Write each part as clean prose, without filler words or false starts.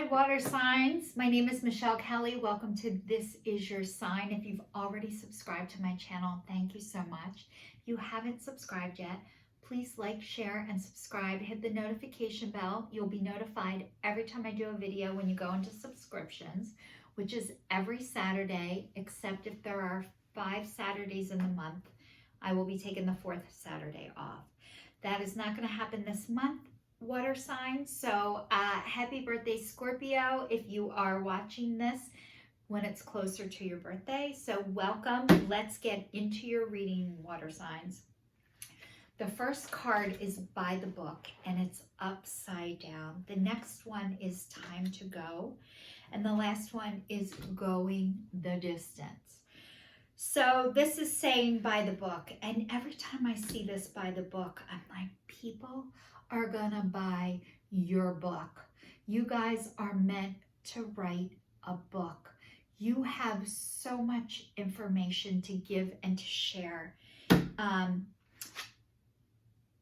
Hi, water signs. My name is Michelle Kelly. Welcome to This Is Your Sign. If you've already subscribed to my channel, thank you so much. If you haven't subscribed yet, please like, share, and subscribe. Hit the notification bell. You'll be notified every time I do a video when you go into subscriptions, which is every Saturday, except if there are 5 Saturdays in the month. I will be taking the 4th Saturday off. That is not going to happen this month, water signs. So happy birthday, Scorpio, if you are watching this when it's closer to your birthday. So welcome. Let's get into your reading, water signs. The first card is by the book and it's upside down. The next one is time to go. And the last one is going the distance. So this is saying by the book. And every time I see this by the book, I'm like, people are gonna buy your book. You guys are meant to write a book. You have so much information to give and to share.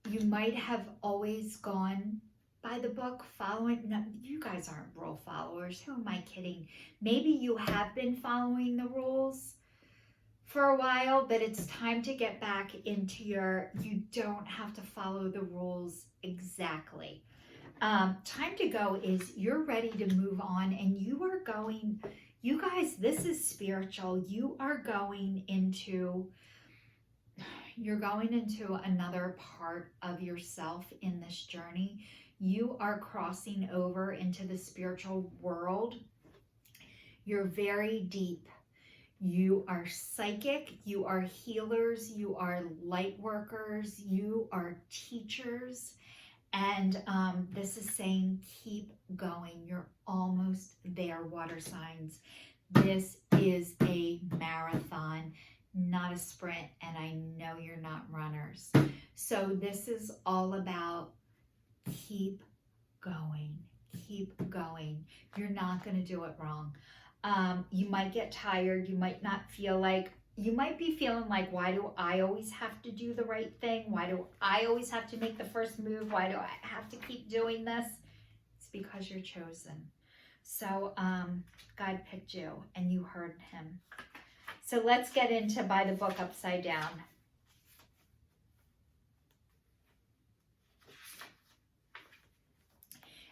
You might have always gone by the book, following. No, you guys aren't rule followers. Who am I kidding? Maybe you have been following the rules for a while, but it's time to get back into you don't have to follow the rules exactly. Time to go is you're ready to move on, and you guys, this is spiritual. You're going into another part of yourself in this journey. You are crossing over into the spiritual world. You're very deep. You are psychic, you are healers, you are light workers, you are teachers. And this is saying keep going. You're almost there, water signs. This is a marathon, not a sprint, and I know you're not runners. So this is all about keep going, keep going. You're not going to do it wrong. You might get tired. You might not feel like, you might be feeling like, why do I always have to do the right thing? Why do I always have to make the first move? Why do I have to keep doing this? It's because you're chosen. So God picked you and you heard him. So let's get into by the book upside down.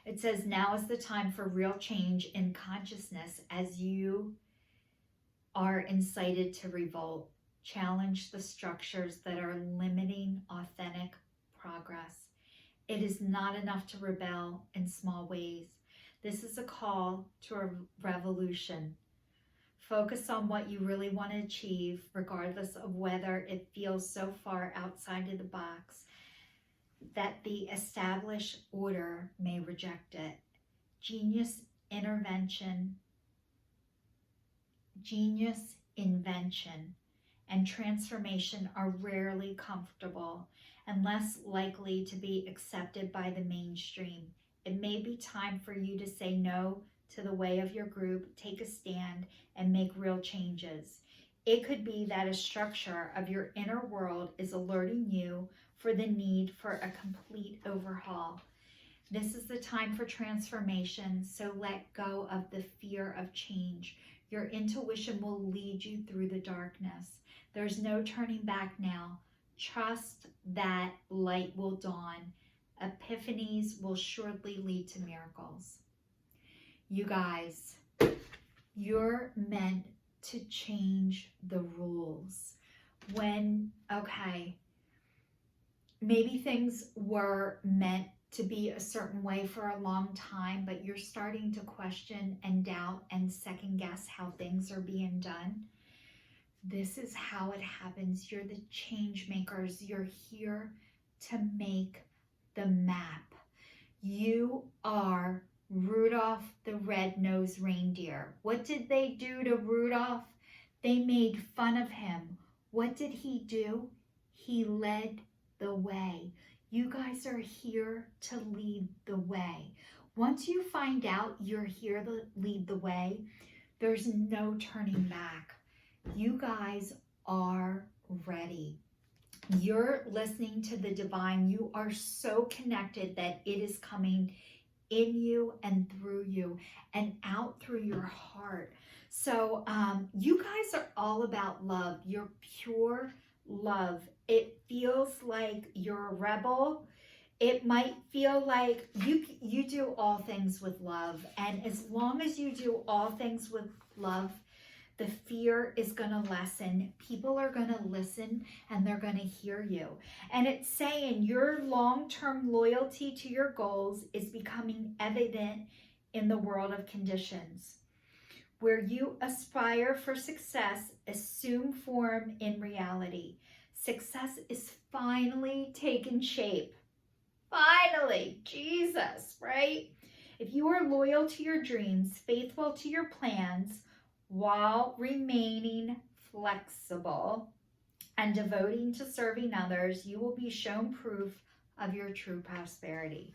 It says, now is the time for real change in consciousness as you are incited to revolt. Challenge the structures that are limiting authentic progress. It is not enough to rebel in small ways. This is a call to a revolution. Focus on what you really want to achieve, regardless of whether it feels so far outside of the box that the established order may reject it. Genius invention, and transformation are rarely comfortable and less likely to be accepted by the mainstream. It may be time for you to say no to the way of your group, take a stand, and make real changes. It could be that a structure of your inner world is alerting you for the need for a complete overhaul. This is the time for transformation, so let go of the fear of change. Your intuition will lead you through the darkness. There's no turning back now. Trust that light will dawn. Epiphanies will surely lead to miracles. You guys, you're meant to change the rules. Maybe things were meant to be a certain way for a long time, but you're starting to question and doubt and second guess how things are being done. This is how it happens. You're the change makers. You're here to make the map. You are Rudolph the Red-Nosed Reindeer. What did they do to Rudolph? They made fun of him. What did he do? He led the way. You guys are here to lead the way. Once you find out you're here to lead the way, there's no turning back. You guys are ready. You're listening to the divine. You are so connected that it is coming in you and through you and out through your heart. So you guys are all about love. You're pure love. It feels like you're a rebel. It might feel like you do all things with love. And as long as you do all things with love, the fear is going to lessen. People are going to listen and they're going to hear you. And it's saying your long-term loyalty to your goals is becoming evident in the world of conditions. Where you aspire for success, assume form in reality. Success is finally taking shape. Finally, Jesus, right? If you are loyal to your dreams, faithful to your plans, while remaining flexible and devoting to serving others, you will be shown proof of your true prosperity.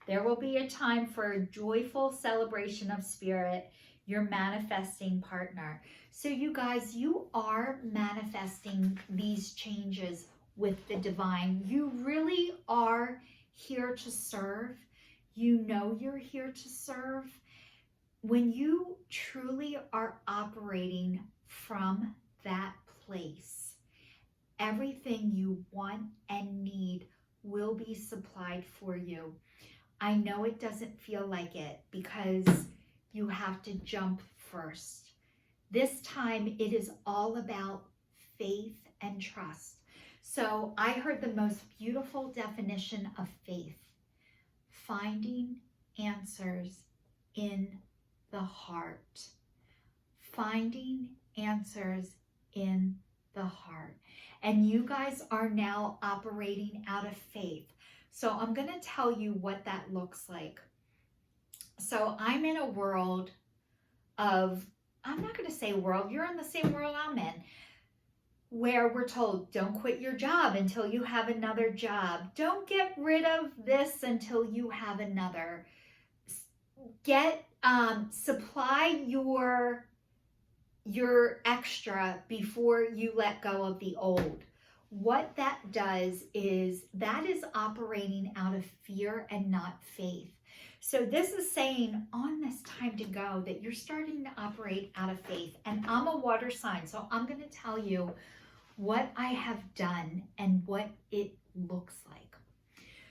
There will be a time for a joyful celebration of spirit, your manifesting partner. So you guys, you are manifesting these changes with the divine. You really are here to serve. You know you're here to serve. When you truly are operating from that place, everything you want and need will be supplied for you. I know it doesn't feel like it because you have to jump first. This time it is all about faith and trust. So I heard the most beautiful definition of faith: finding answers in the heart. Finding answers in the heart. And you guys are now operating out of faith. So I'm going to tell you what that looks like. So I'm in a world of, I'm not going to say world, you're in the same world I'm in, where we're told, don't quit your job until you have another job. Don't get rid of this until you have another. Supply your extra before you let go of the old. What that does is that is operating out of fear and not faith. So this is saying on this time to go that you're starting to operate out of faith. And I'm a water sign, so I'm going to tell you what I have done and what it looks like.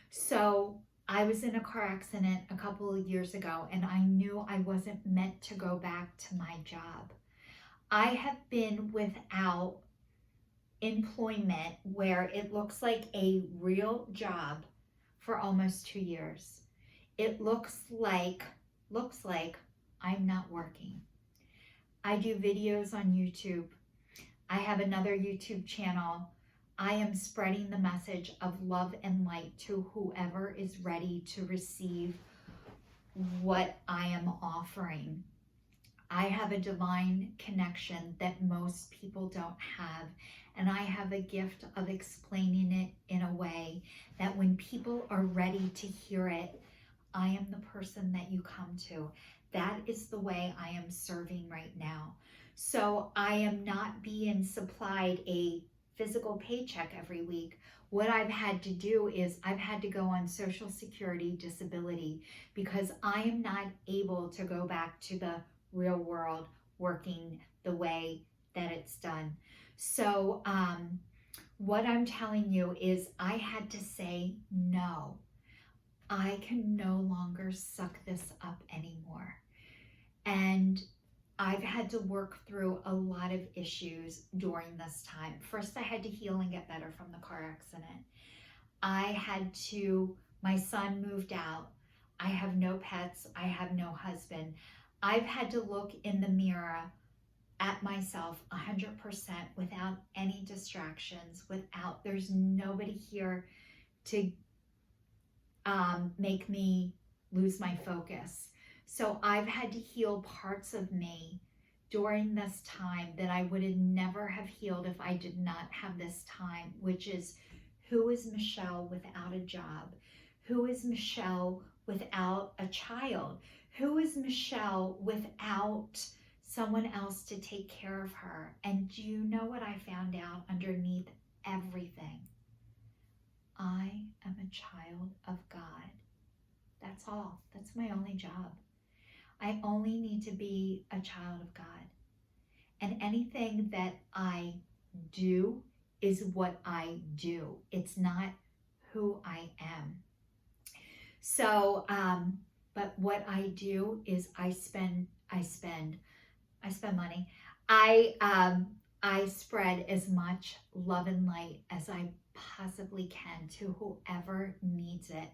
So I was in a car accident a couple of years ago, and I knew I wasn't meant to go back to my job. I have been without employment where it looks like a real job for almost 2 years. It looks like I'm not working. I do videos on YouTube. I have another YouTube channel. I am spreading the message of love and light to whoever is ready to receive what I am offering. I have a divine connection that most people don't have, and I have a gift of explaining it in a way that when people are ready to hear it, I am the person that you come to. That is the way I am serving right now. So I am not being supplied a physical paycheck every week. What I've had to do is I've had to go on Social Security disability because I am not able to go back to the real world working the way that it's done. So what I'm telling you is I had to say no. I can no longer suck this up anymore. And I've had to work through a lot of issues during this time. First, I had to heal and get better from the car accident. My son moved out. I have no pets. I have no husband. I've had to look in the mirror at myself 100% without any distractions, there's nobody here to make me lose my focus. So I've had to heal parts of me during this time that I would have never have healed if I did not have this time, which is, who is Michelle without a job? Who is Michelle without a child? Who is Michelle without someone else to take care of her? And do you know what I found out underneath everything? I am a child of God. That's all. That's my only job. I only need to be a child of God. And anything that I do is what I do. It's not who I am. So, but what I do is I spend money. I spread as much love and light as I possibly can to whoever needs it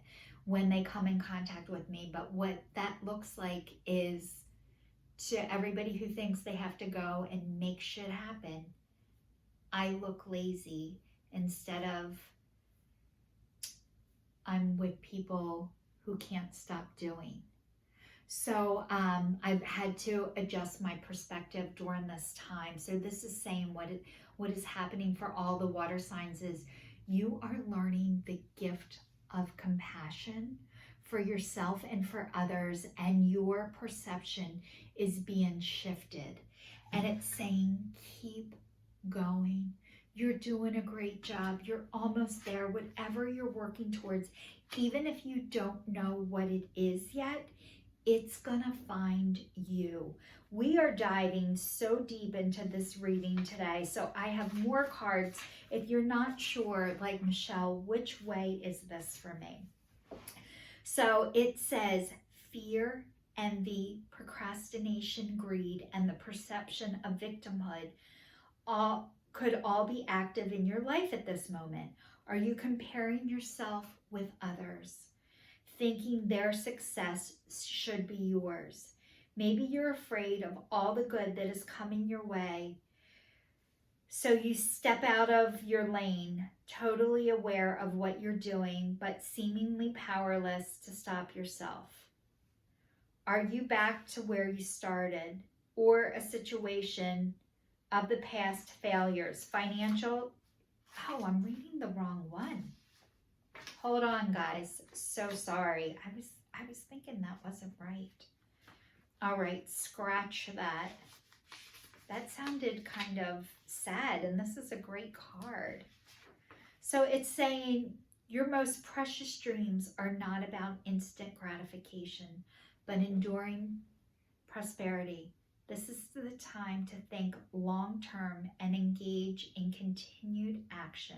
when they come in contact with me. But what that looks like is, to everybody who thinks they have to go and make shit happen, I look lazy instead of I'm with people who can't stop doing. So I've had to adjust my perspective during this time. So this is saying what is happening for all the water signs is you are learning the gift of compassion for yourself and for others, and your perception is being shifted. And it's saying, keep going. You're doing a great job. You're almost there. Whatever you're working towards, even if you don't know what it is yet, it's gonna find you. We are diving so deep into this reading today. So I have more cards. If you're not sure, like Michelle, which way is this for me? So it says fear, envy, procrastination, greed, and the perception of victimhood could all be active in your life at this moment. Are you comparing yourself with others, thinking their success should be yours? Maybe you're afraid of all the good that is coming your way, so you step out of your lane, totally aware of what you're doing, but seemingly powerless to stop yourself. Are you back to where you started, or a situation of the past failures? Financial, oh, I'm reading the wrong one. Hold on, guys. So sorry. I was thinking that wasn't right. All right, scratch that. That sounded kind of sad, and this is a great card. So it's saying your most precious dreams are not about instant gratification, but enduring prosperity. This is the time to think long-term and engage in continued action.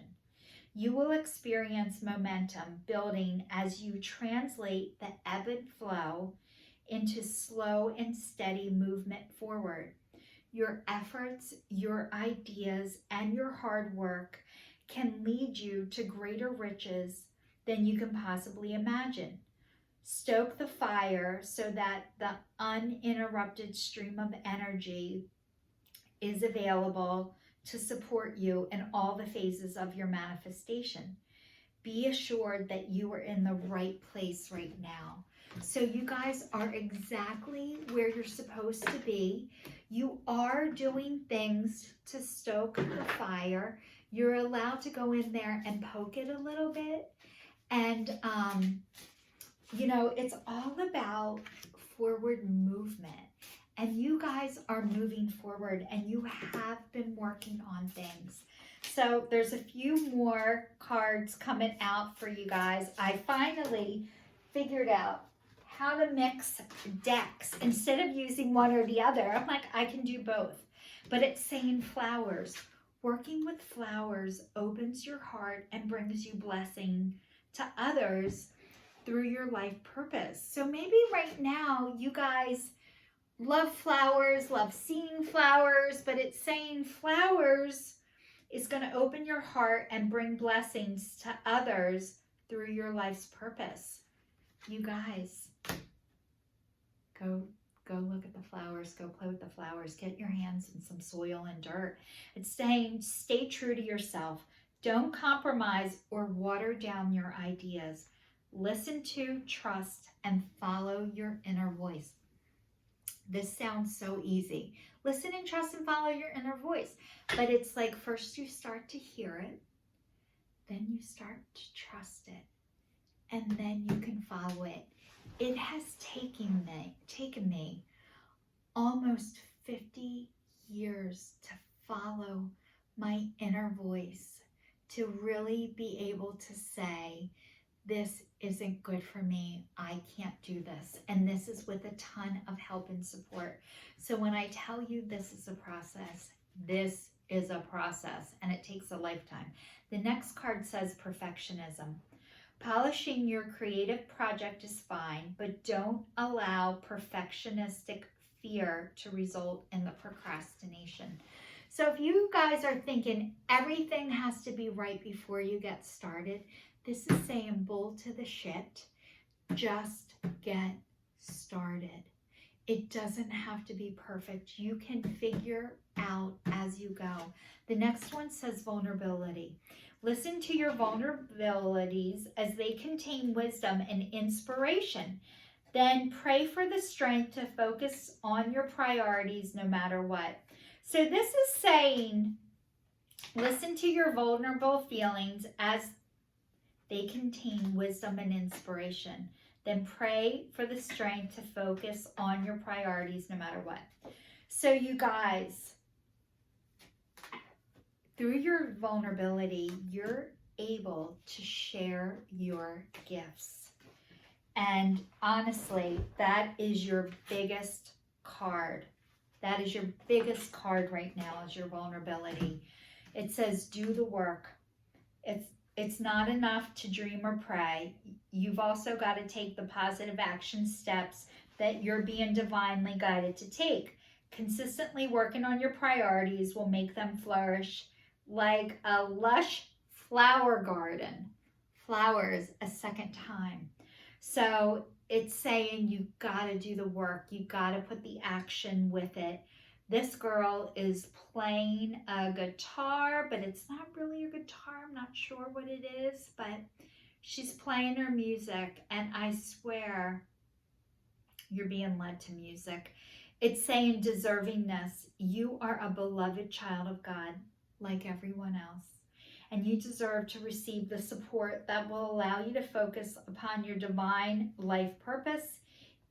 You will experience momentum building as you translate the ebb and flow into slow and steady movement forward. Your efforts, your ideas, and your hard work can lead you to greater riches than you can possibly imagine. Stoke the fire so that the uninterrupted stream of energy is available to support you in all the phases of your manifestation. Be assured that you are in the right place right now. So you guys are exactly where you're supposed to be. You are doing things to stoke the fire. You're allowed to go in there and poke it a little bit. And, you know, it's all about forward movement. And you guys are moving forward, and you have been working on things. So there's a few more cards coming out for you guys. I finally figured out how to mix decks. Instead of using one or the other, I'm like, I can do both. But it's saying flowers. Working with flowers opens your heart and brings you blessing to others through your life purpose. So maybe right now you guys love flowers, love seeing flowers, but it's saying flowers is going to open your heart and bring blessings to others through your life's purpose. You guys, go look at the flowers, go play with the flowers, get your hands in some soil and dirt. It's saying stay true to yourself. Don't compromise or water down your ideas. Listen to, trust, and follow your inner voice. This sounds so easy. Listen and trust and follow your inner voice. But it's like first you start to hear it, then you start to trust it, and then you can follow it. It has taken me almost 50 years to follow my inner voice, to really be able to say this isn't good for me. I can't do this. And this is with a ton of help and support. So when I tell you this is a process, this is a process and it takes a lifetime. The next card says perfectionism. Polishing your creative project is fine, but don't allow perfectionistic fear to result in the procrastination. So if you guys are thinking everything has to be right before you get started, this is saying bull to the shit. Just get started. It doesn't have to be perfect. You can figure out as you go. The next one says vulnerability. Listen to your vulnerabilities as they contain wisdom and inspiration. Then pray for the strength to focus on your priorities no matter what. So this is saying, listen to your vulnerable feelings as they contain wisdom and inspiration. Then pray for the strength to focus on your priorities no matter what. So you guys, through your vulnerability, you're able to share your gifts. And honestly, that is your biggest card. That is your biggest card right now, is your vulnerability. It says, do the work. It's not enough to dream or pray. You've also got to take the positive action steps that you're being divinely guided to take. Consistently working on your priorities will make them flourish like a lush flower garden. Flowers a second time. So it's saying you got to do the work. You got to put the action with it. This girl is playing a guitar, but it's not really a guitar. I'm not sure what it is, but she's playing her music, and I swear you're being led to music. It's saying deservingness. You are a beloved child of God, like everyone else, and you deserve to receive the support that will allow you to focus upon your divine life purpose.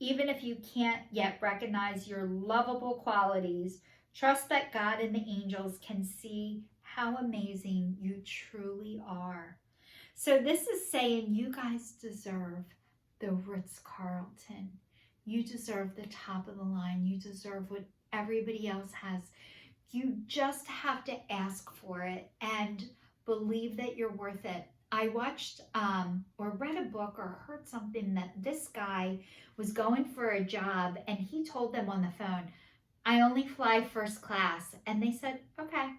Even if you can't yet recognize your lovable qualities, trust that God and the angels can see how amazing you truly are. So this is saying you guys deserve the Ritz-Carlton. You deserve the top of the line. You deserve what everybody else has. You just have to ask for it and believe that you're worth it. I watched or read a book or heard something that this guy was going for a job, and he told them on the phone, I only fly first class. And they said, okay.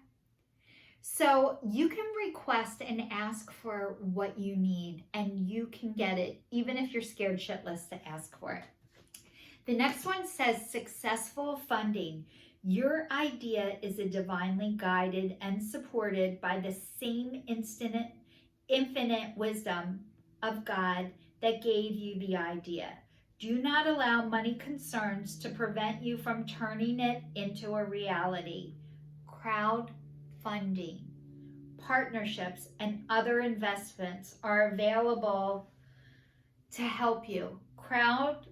So you can request and ask for what you need, and you can get it, even if you're scared shitless to ask for it. The next one says successful funding. Your idea is a divinely guided and supported by the same infinite wisdom of God that gave you the idea. Do not allow money concerns to prevent you from turning it into a reality. Crowdfunding, partnerships, and other investments are available to help you. Crowdfunding,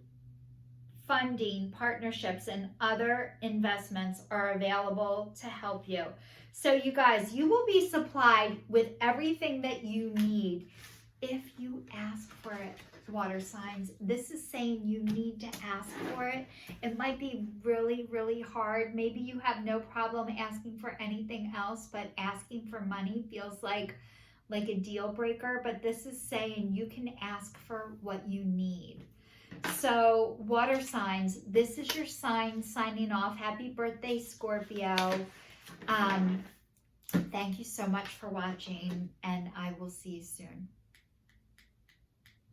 partnerships, and other investments are available to help you. So you guys, you will be supplied with everything that you need if you ask for it, water signs. This is saying you need to ask for it. It might be really, really hard. Maybe you have no problem asking for anything else, but asking for money feels like a deal breaker. But this is saying you can ask for what you need. So water signs, this is your sign signing off. Happy birthday, Scorpio. Thank you so much for watching, and I will see you soon.